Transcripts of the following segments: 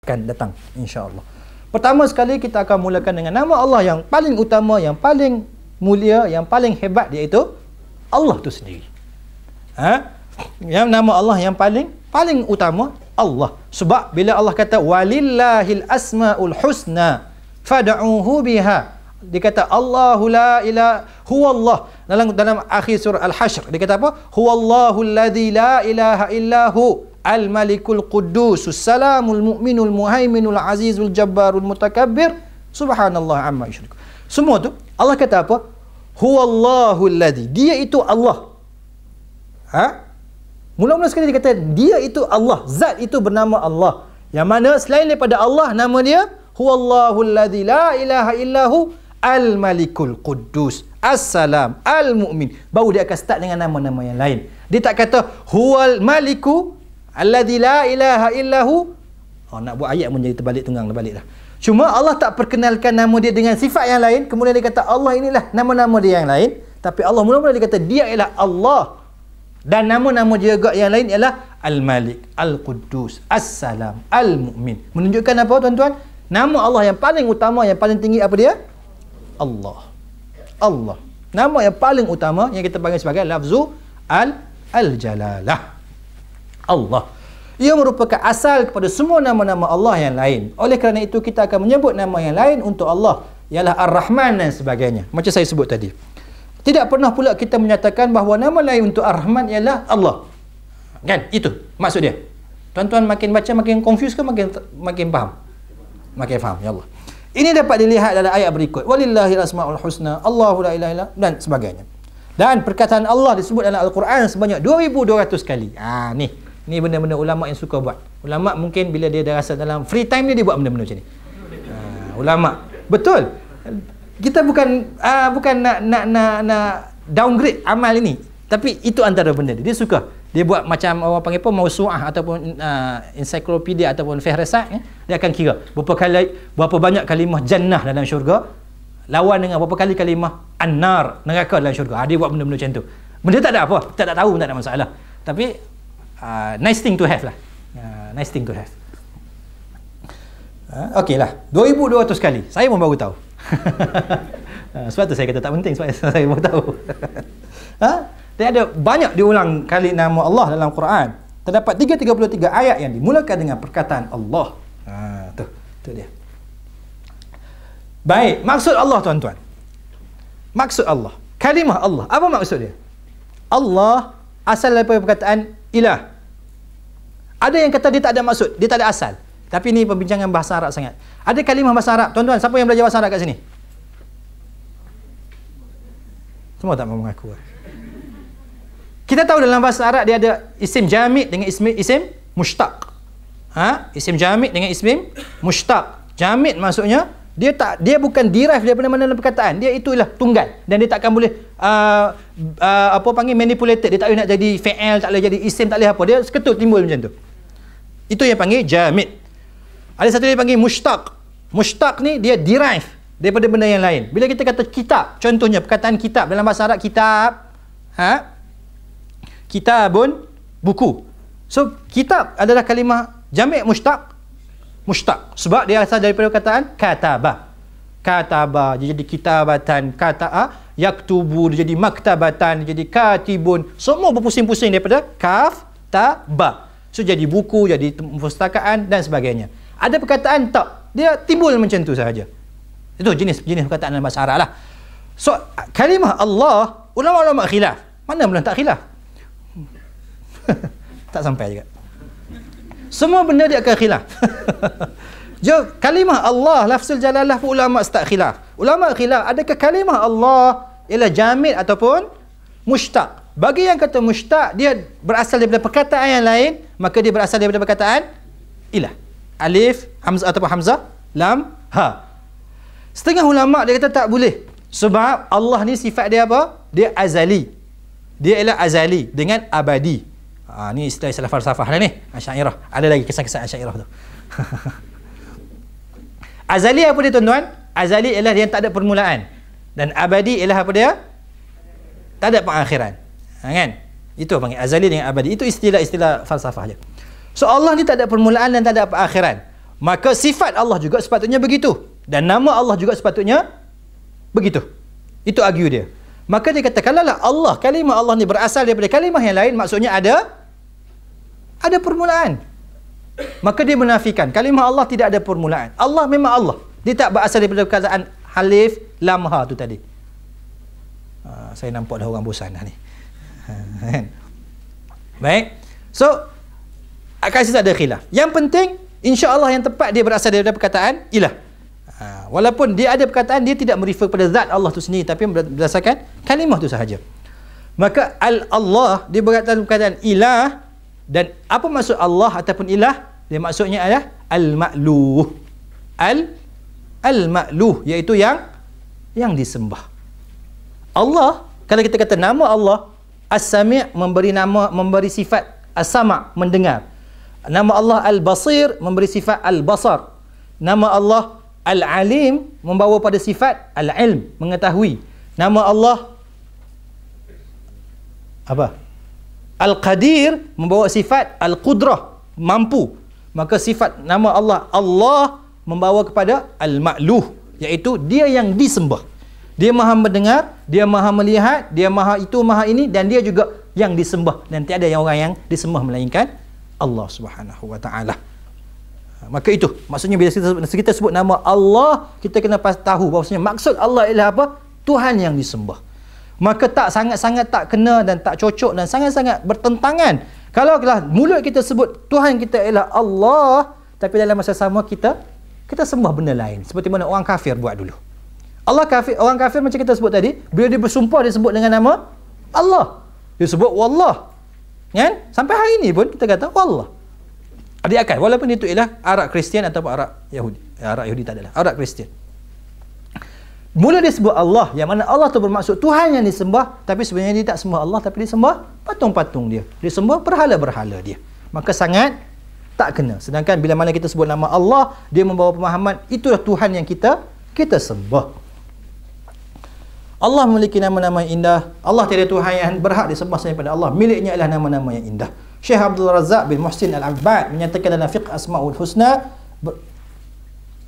akan datang insya-Allah. Pertama sekali kita akan mulakan dengan nama Allah yang paling utama, yang paling mulia, yang paling hebat, iaitu Allah tu sendiri. Yang nama Allah yang paling utama Allah. Sebab bila Allah kata walillahil asmaul husna fad'uhu biha, dia kata Allahu la ilaha huwallah. Dalam akhir surah Al-Hashr dia kata apa? Huwallahu alladzi la ilaha illahu al-malikul quddusus salamul mu'minul muhaiminul azizul jabbarul mutakabbir subhanallah amma yusyrikun. Semua tu Allah kata apa? Huwallahu alladzi, dia itu Allah. Mula-mula sekali dia kata dia itu Allah, zat itu bernama Allah, yang mana selain daripada Allah nama dia huwallahu alladzi la ilaha illahu al-malikul quddus as-salam al-mu'min. Baru dia akan start dengan nama-nama yang lain. Dia tak kata huwal maliku alladzi la ilaha illahu. Nak buat ayat pun jadi terbalik tunggang dah. Cuma Allah tak perkenalkan nama dia dengan sifat yang lain, kemudian dia kata Allah inilah nama-nama dia yang lain. Tapi Allah mula-mula dia kata dia ialah Allah, dan nama-nama dia juga yang lain ialah Al-Malik, Al-Quddus, As-Salam, Al-Mu'min. Menunjukkan apa tuan-tuan? Nama Allah yang paling utama, yang paling tinggi apa dia? Allah. Allah. Nama yang paling utama yang kita panggil sebagai lafzu Al-Jalalah. Allah. Ia merupakan asal kepada semua nama-nama Allah yang lain. Oleh kerana itu kita akan menyebut nama yang lain untuk Allah, ialah Ar-Rahman dan sebagainya. Macam saya sebut tadi. Tidak pernah pula kita menyatakan bahawa nama lain untuk Ar-Rahman ialah Allah. Kan? Itu maksud dia. Tuan-tuan makin baca makin confuse ke makin faham? Makin faham, ya Allah. Ini dapat dilihat dalam ayat berikut. Walillahil asmaul husna, Allahu la ilaha illa dan sebagainya. Dan perkataan Allah disebut dalam Al-Quran sebanyak 2200 kali. Ni benda-benda ulama yang suka buat. Ulama mungkin bila dia dah rasa dalam free time dia buat benda-benda macam ni. Ulama. Betul. Kita bukan nak downgrade amal ini, tapi itu antara benda dia suka. Dia buat macam orang panggil apa, mausu'ah ataupun ensiklopedia ataupun fihrisat, dia akan kira berapa banyak kalimah jannah dalam syurga lawan dengan berapa kali kalimah an-nar, neraka dalam syurga. Dia buat benda-benda macam tu. Benda tak ada apa, kita tak tahu, tak ada masalah. Tapi nice thing to have lah. Nice thing to have. Okey lah, 2200 kali. Saya pun baru tahu. Sebab tu saya kata tak penting, sebab saya baru tahu. Dia ada banyak diulang kali nama Allah dalam Quran. Terdapat 333 ayat yang dimulakan dengan perkataan Allah. Tu dia. Baik, maksud Allah tuan-tuan. Maksud Allah. Kalimah Allah. Apa maksud dia? Allah asal daripada perkataan ilah. Ada yang kata dia tak ada maksud, dia tak ada asal. Tapi ni perbincangan bahasa Arab sangat. Ada kalimah bahasa Arab. Tuan-tuan, siapa yang belajar bahasa Arab kat sini? Semua tak mahu mengaku. Kita tahu dalam bahasa Arab dia ada isim jamid dengan isim mushtaq. Isim jamid dengan isim mushtaq. Jamid maksudnya dia bukan derive daripada mana dalam perkataan. Dia itulah tunggal, dan dia takkan boleh manipulated. Dia tak boleh nak jadi fi'il, tak boleh jadi isim, tak boleh apa. Dia seketut timbul macam tu. Itu yang panggil jamid. Ada satu dia panggil mushtaq. Mushtaq ni dia derive daripada benda yang lain. Bila kita kata kitab, contohnya perkataan kitab dalam bahasa Arab, kitab, kitabun, buku. So kitab adalah kalimah jami' mushtaq. Mushtaq sebab dia asal daripada perkataan katabah. Katabah dia jadi kitabatan, yaktubu dia jadi maktabatan, dia jadi katibun. Semua berpusing-pusing daripada kaf, ta, ba. So jadi buku, jadi perpustakaan dan sebagainya. Ada perkataan tak, dia timbul macam tu sahaja. Itu jenis perkataan dalam bahasa Arab lah. So kalimah Allah, ulama-ulama khilaf. Mana belum tak khilaf? Tak sampai juga. Semua benda dia akan khilaf. Kalimah Allah, lafzul jalalah pun ulama tak khilaf. Ulama khilaf, adakah kalimah Allah ialah jamid ataupun mushtaq? Bagi yang kata mushtaq, dia berasal daripada perkataan yang lain, maka dia berasal daripada perkataan ilah. Alif, hamzah ataupun hamzah, lam, ha. Setengah ulama dia kata tak boleh. Sebab Allah ni sifat dia apa? Dia azali. Dia ialah azali dengan abadi. Ni istilah falsafah dah ni. Asy'ariyah. Ada lagi kesan-kesan Asy'ariyah tu. Azali apa dia tuan-tuan? Azali ialah dia yang tak ada permulaan. Dan abadi ialah apa dia? Tak ada pengakhiran. Kan? Itu panggil azali dengan abadi. Itu istilah-istilah falsafah je. So Allah ni tak ada permulaan dan tak ada akhiran. Maka sifat Allah juga sepatutnya begitu. Dan nama Allah juga sepatutnya begitu. Itu argue dia. Maka dia kata, kalaulah Allah, kalimah Allah ni berasal daripada kalimah yang lain, maksudnya ada permulaan. Maka dia menafikan kalimah Allah tidak ada permulaan. Allah memang Allah. Dia tak berasal daripada perkataan alif lam ha tu tadi. Saya nampak dah orang bosan dah ni. Baik. So kasih tak ada khilaf. Yang penting insya-Allah yang tepat dia berasal daripada perkataan ilah. Walaupun dia ada perkataan dia tidak merefer kepada zat Allah tu sendiri, tapi berdasarkan kalimah tu sahaja. Maka Allah dia berkaitan perkataan ilah. Dan apa maksud Allah ataupun ilah? Dia maksudnya adalah al-ma'luh. Al-ma'luh iaitu yang disembah. Allah, kalau kita kata nama Allah, As-Sami' memberi sifat As-Sama', mendengar. Nama Allah Al-Basir memberi sifat Al-Basar. Nama Allah Al-Alim membawa pada sifat Al-Ilm, mengetahui. Nama Allah apa? Al-Qadir membawa sifat Al-Qudrah, mampu. Maka sifat nama Allah membawa kepada Al-Ma'luh, iaitu dia yang disembah. Dia maha mendengar, dia maha melihat, dia maha itu, maha ini, dan dia juga yang disembah. Dan tiada yang orang yang disembah melainkan Allah Subhanahu wa taala. Maka itu maksudnya bila kita sebut nama Allah, kita kena tahu bahawasanya maksud Allah ialah apa? Tuhan yang disembah. Maka tak sangat-sangat tak kena dan tak cocok dan sangat-sangat bertentangan kalau mulut kita sebut Tuhan kita ialah Allah, tapi dalam masa sama kita sembah benda lain, seperti mana orang kafir buat dulu. Orang kafir macam kita sebut tadi, bila dia bersumpah dia sebut dengan nama Allah, dia sebut wallah, kan? Sampai hari ini pun kita kata wallah. Adik akal, walaupun itu ialah Arab Kristian atau Arab Yahudi. Arab Yahudi tak adalah, Arab Kristian. Mula dia sebut Allah, yang mana Allah tu bermaksud Tuhan yang disembah, tapi sebenarnya dia tak sembah Allah, tapi dia sembah patung-patung dia. Dia sembah berhala-berhala dia. Maka sangat tak kena. Sedangkan bila mana kita sebut nama Allah, dia membawa pemahaman itulah Tuhan yang kita sembah. Allah memiliki nama-nama yang indah. Allah tiada Tuhan yang berhak disembah selain daripada Allah. Miliknya ialah nama-nama yang indah. Syekh Abdul Razak bin Muhsin Al-Abbad menyatakan dalam Fiqh Asma'ul Husna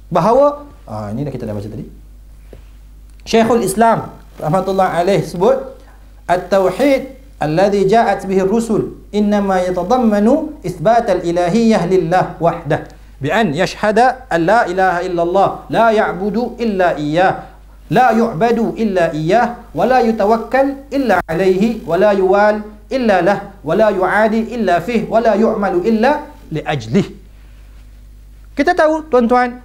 bahawa ini dah kita dah baca tadi. Syekhul Islam rahmatullah alaih sebut at-tauhid alladhi ja'at bihi ar-rusul innama yatadammanu itsbat al-ilahiyyah lillah wahdah bi an yashhada an la ilaha illallah la ya'budu illa iyyah la yu'badu illa iyyah wa la yutawakkal illa alayhi wa la yuwal illa lah wa la yu'adi illa fih wa la yu'malu illa li ajlih. Kita tahu tuan-tuan,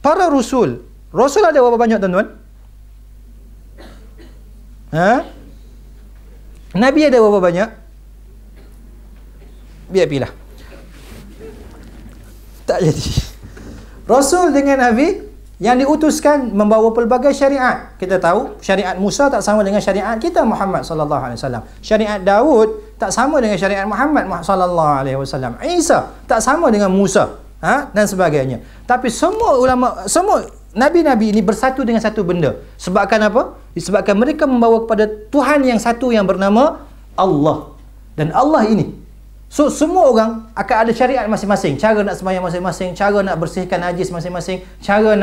para rasul ada berapa banyak tuan-tuan? Nabi ada berapa banyak? Biar pilih. Tak jadi. Rasul dengan Nabi yang diutuskan membawa pelbagai syariat. Kita tahu syariat Musa tak sama dengan syariat kita Muhammad sallallahu alaihi wasallam. Syariat Daud tak sama dengan syariat Muhammad sallallahu alaihi wasallam. Isa tak sama dengan Musa, dan sebagainya. Tapi semua ulama, semua Nabi-Nabi ini bersatu dengan satu benda. Sebabkan apa? Disebabkan mereka membawa kepada Tuhan yang satu yang bernama Allah. Dan Allah ini, so semua orang akan ada syariat masing-masing. Cara nak sembahyang masing-masing, cara nak bersihkan najis masing-masing, cara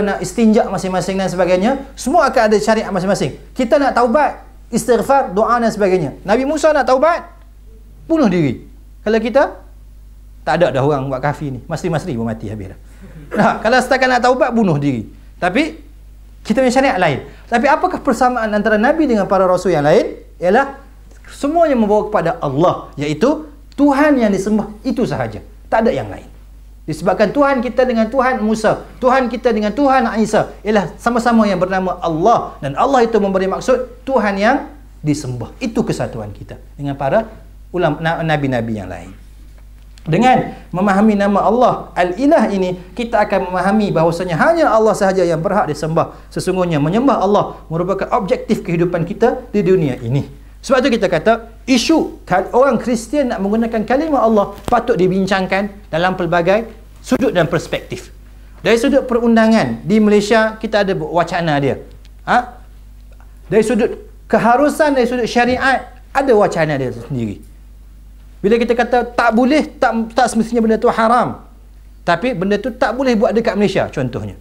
nak istinja masing-masing dan sebagainya. Semua akan ada syariat masing-masing. Kita nak taubat, istighfar, doa dan sebagainya. Nabi Musa nak taubat, bunuh diri. Kalau kita tak ada dah orang buat kafir ni, masri-masri pun mati habis dah. Kalau setakat nak taubat, bunuh diri. Tapi kita punya syariat lain. Tapi apakah persamaan antara Nabi dengan para rasul yang lain? Ialah semuanya membawa kepada Allah, iaitu Tuhan yang disembah itu sahaja. Tak ada yang lain. Disebabkan Tuhan kita dengan Tuhan Musa, Tuhan kita dengan Tuhan Isa ialah sama-sama yang bernama Allah, dan Allah itu memberi maksud Tuhan yang disembah. Itu kesatuan kita dengan para ulama nabi-nabi yang lain. Dengan memahami nama Allah Al-Ilah ini, kita akan memahami bahawasanya hanya Allah sahaja yang berhak disembah. Sesungguhnya menyembah Allah merupakan objektif kehidupan kita di dunia ini. Sebab itu kita kata isu orang Kristian nak menggunakan kalimah Allah patut dibincangkan dalam pelbagai sudut dan perspektif. Dari sudut perundangan di Malaysia, kita ada wacana dia. Dari sudut keharusan, dari sudut syariat, ada wacana dia sendiri. Bila kita kata tak boleh, tak semestinya benda tu haram. Tapi benda tu tak boleh buat dekat Malaysia contohnya.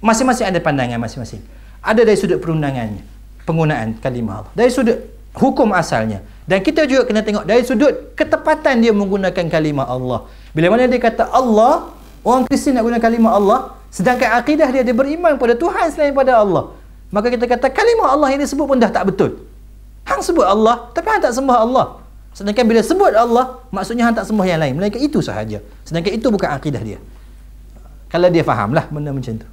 Masing-masing ada pandangan masing-masing. Ada dari sudut perundangannya, penggunaan kalimah Allah. Dari sudut hukum asalnya. Dan kita juga kena tengok dari sudut ketepatan dia menggunakan kalimah Allah. Bila mana dia kata Allah, orang Kristian nak guna kalimah Allah, sedangkan akidah dia beriman pada Tuhan selain pada Allah. Maka kita kata kalimah Allah yang disebut pun dah tak betul. Hang sebut Allah, tapi hang tak sembah Allah. Sedangkan bila sebut Allah, maksudnya hang tak sembah yang lain. Melainkan itu sahaja. Sedangkan itu bukan akidah dia. Kalau dia fahamlah benda macam tu.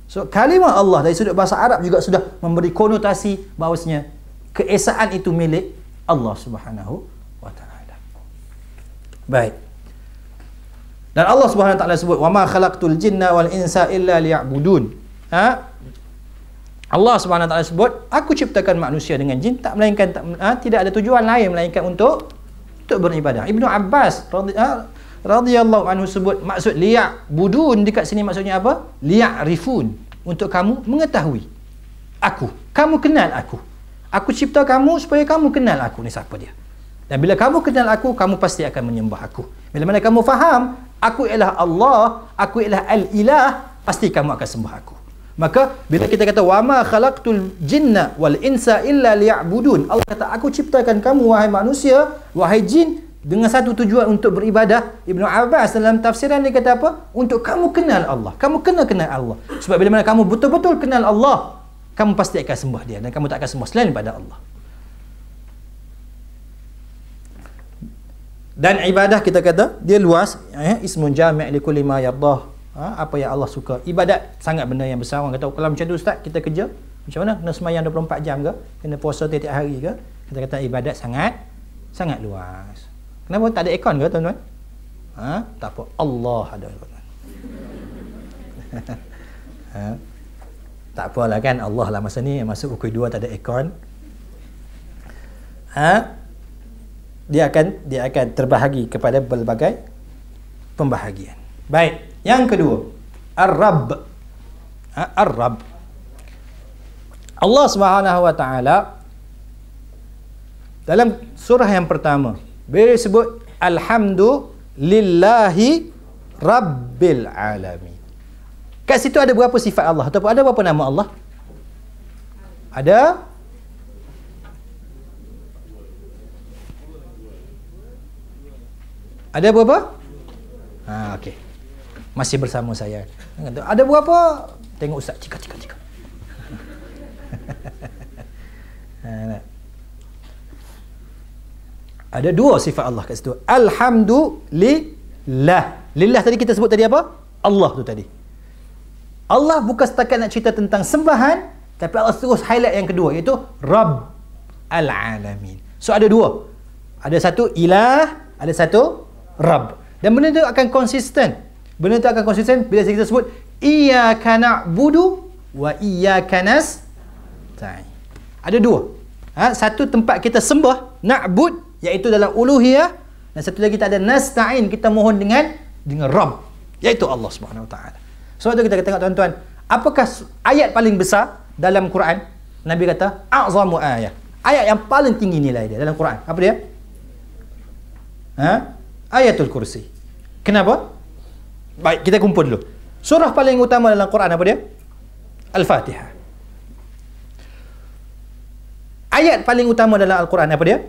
So, kalimah Allah dari sudut bahasa Arab juga sudah memberi konotasi bahawasanya keesaan itu milik Allah Subhanahu wa taala. Baik. Dan Allah Subhanahu wa taala sebut, "Wa ma khalaqtul jinna wal insa illa liya'budun." Allah Subhanahu wa taala sebut, aku ciptakan manusia dengan jin tidak ada tujuan lain melainkan untuk beribadah. Ibnu Abbas radhiyallahu anhu sebut maksud liya'budun dekat sini maksudnya apa? Liya'rifun, untuk kamu mengetahui aku, kamu kenal aku. Aku cipta kamu supaya kamu kenal aku ni siapa dia. Dan bila kamu kenal aku, kamu pasti akan menyembah aku. Bila mana kamu faham aku ialah Allah, aku ialah al-ilah, pasti kamu akan sembah aku. Maka bila kita kata wa ma khalaqtul jinna wal insa illa liya'budun, Allah kata aku ciptakan kamu wahai manusia, wahai jin, dengan satu tujuan untuk beribadah. Ibnu Abbas dalam tafsiran dia kata apa? Untuk kamu kenal Allah. Kamu kena kenal Allah. Sebab bila mana kamu betul-betul kenal Allah, kamu pasti akan sembah dia dan kamu tak akan sembah selain daripada Allah. Dan ibadah kita kata dia luas, ismun jami' li kulli ma yardah. Apa yang Allah suka. Ibadat sangat benda yang besar. Orang kata kalau macam tu ustaz, kita kerja macam mana? Kena sembahyang 24 jam ke? Kena puasa tiap-tiap hari ke? Kita kata ibadat sangat luas. Kenapa tak ada aircon ke tuan-tuan? Tak apa, Allah ada tuan-tuan. Tak apalah kan, Allah lah masa ni masuk pukul 2 tak ada aircon. Dia akan terbahagi kepada berbagai pembahagian. Baik, yang kedua, Ar-Rabb. Ar-Rabb. Allah Subhanahu wa taala dalam surah yang pertama bila disebut alhamdulillahi rabbil alamin. Kat situ ada berapa sifat Allah ataupun ada berapa nama Allah? Ada berapa? Okey. Masih bersama saya. Ada berapa? Tengok ustaz, cika. Ada dua sifat Allah kat situ. Alhamdulillah. Lillah tadi kita sebut tadi apa? Allah tu tadi. Allah bukan setakat nak cerita tentang sembahan, tapi Allah terus highlight yang kedua, iaitu Rabb al-Alamin. So ada dua. Ada satu ilah, ada satu Rabb. Dan benda tu akan konsisten. Benda tu akan konsisten bila kita sebut iyyaka na'budu wa iyyaka nasta'in. Ada dua. Satu tempat kita sembah, na'bud, iaitu dalam uluhiyah, dan satu lagi kita ada nasta'in, kita mohon dengan Rabb, iaitu Allah Subhanahu wa taala. Sebab tu kita tengok tuan-tuan, apakah ayat paling besar dalam Quran? Nabi kata a'zamu ayat. Ayat yang paling tinggi nilai dia dalam Quran. Apa dia? Ayatul Kursi. Kenapa? Baik, kita kumpul dulu. Surah paling utama dalam Quran apa dia? Al-Fatihah. Ayat paling utama dalam Al-Quran apa dia?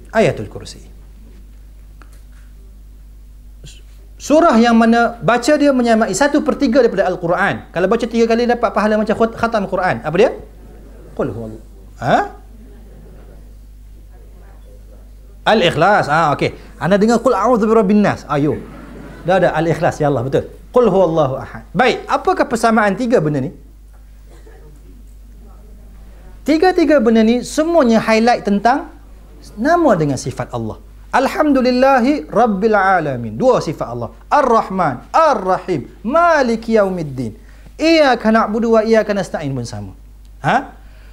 Ayatul Kursi. Surah yang mana baca dia menyamai 1/3 daripada Al-Quran. Kalau baca 3 kali dapat pahala macam khatam Quran. Apa dia? Qul huwallahu. Al-Ikhlas. Okey. Anda dengar qul a'udzu birabbin nas. Ayo. Dah ada Al-Ikhlas, ya Allah, betul. Qul huwallahu ahad. Baik, apakah persamaan tiga benda ni? Tiga-tiga benda ni semuanya highlight tentang nama dengan sifat Allah. Alhamdulillahi rabbil alamin. Dua sifat Allah. Ar-Rahman, Ar-Rahim, Maliki yaumiddin. Iyyaka na'budu wa iyyaka nasta'in pun sama.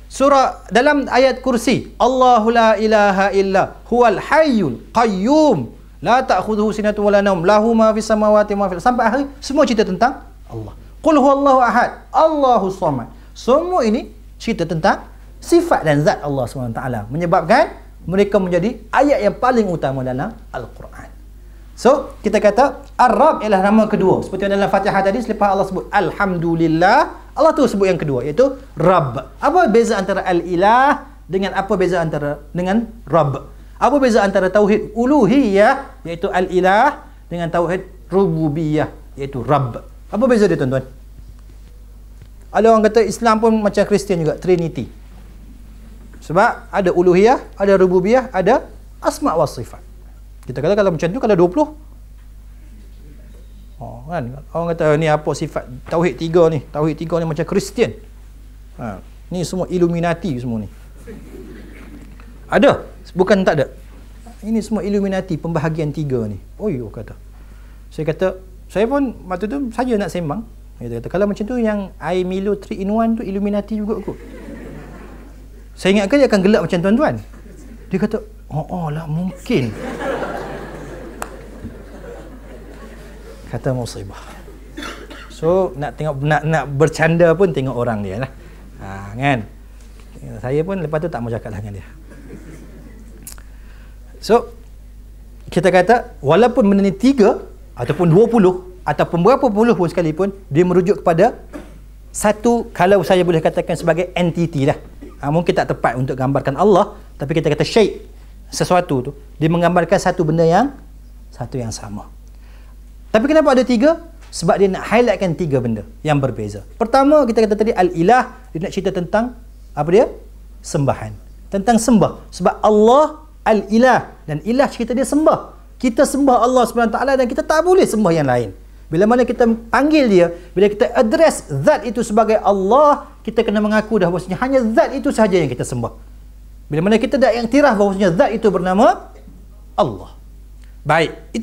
Surah dalam ayat kursi, Allahu la ilaha illa huwal hayyul qayyum la ta'khudhuhu sinatun wa la naum lahu ma fis samawati wa ma fil, sampai akhir semua cerita tentang Allah. Qul huwallahu ahad, Allahus samad. Semua ini cerita tentang sifat dan zat Allah SWT, menyebabkan mereka menjadi ayat yang paling utama dalam Al-Quran. So, kita kata Ar-Rabb ialah nama kedua. Seperti dalam Fatihah tadi, selepas Allah sebut Alhamdulillah, Allah tu sebut yang kedua, iaitu Rabb. Apa beza antara Al-Ilah dengan apa beza antara dengan Rabb? Apa beza antara tauhid uluhiyah, iaitu Al-Ilah, dengan tauhid rububiyah, iaitu Rabb? Apa beza dia, tuan-tuan? Ada orang kata Islam pun macam Kristian juga, Trinity. Sebab ada uluhiyah, ada rububiyah, ada asma' wa sifat. Kita kata kalau macam tu, kalau 20, kan? Orang kata ni apa sifat tauhid 3 ni? Tauhid 3 ni macam Kristian. Ni semua Illuminati semua ni. Ada, bukan tak ada. Ini semua Illuminati, pembahagian 3 ni. Oh yo, kata. Saya kata, saya pun waktu tu saja nak sembang. Dia kata, kalau macam tu yang air Milo 3 in 1 tu Illuminati juga kot. Saya ingatkan dia akan gelap macam tuan-tuan. Dia kata, oh lah mungkin. Kata musibah. So nak tengok, nak bercanda pun tengok orang dia lah. Kan? Saya pun lepas tu tak mau cakap lah dengan dia. So kita kata walaupun benda ni 3 ataupun 20 ataupun berapa puluh pun sekalipun, dia merujuk kepada satu, kalau saya boleh katakan sebagai entiti lah. Mungkin tak tepat untuk gambarkan Allah, tapi kita kata syai', sesuatu tu dia menggambarkan satu benda yang sama. Tapi kenapa ada 3? Sebab dia nak highlightkan 3 benda yang berbeza. Pertama, kita kata tadi Al-Ilah, dia nak cerita tentang apa dia? Sembahan. Tentang sembah. Sebab Allah Al-Ilah, dan ilah cerita dia sembah. Kita sembah Allah SWT dan kita tak boleh sembah yang lain. Bila mana kita panggil dia, bila kita address zat itu sebagai Allah, kita kena mengaku dah bahawasanya hanya zat itu sahaja yang kita sembah. Bila mana kita dah iktiraf bahawasanya zat itu bernama Allah. Baik, itu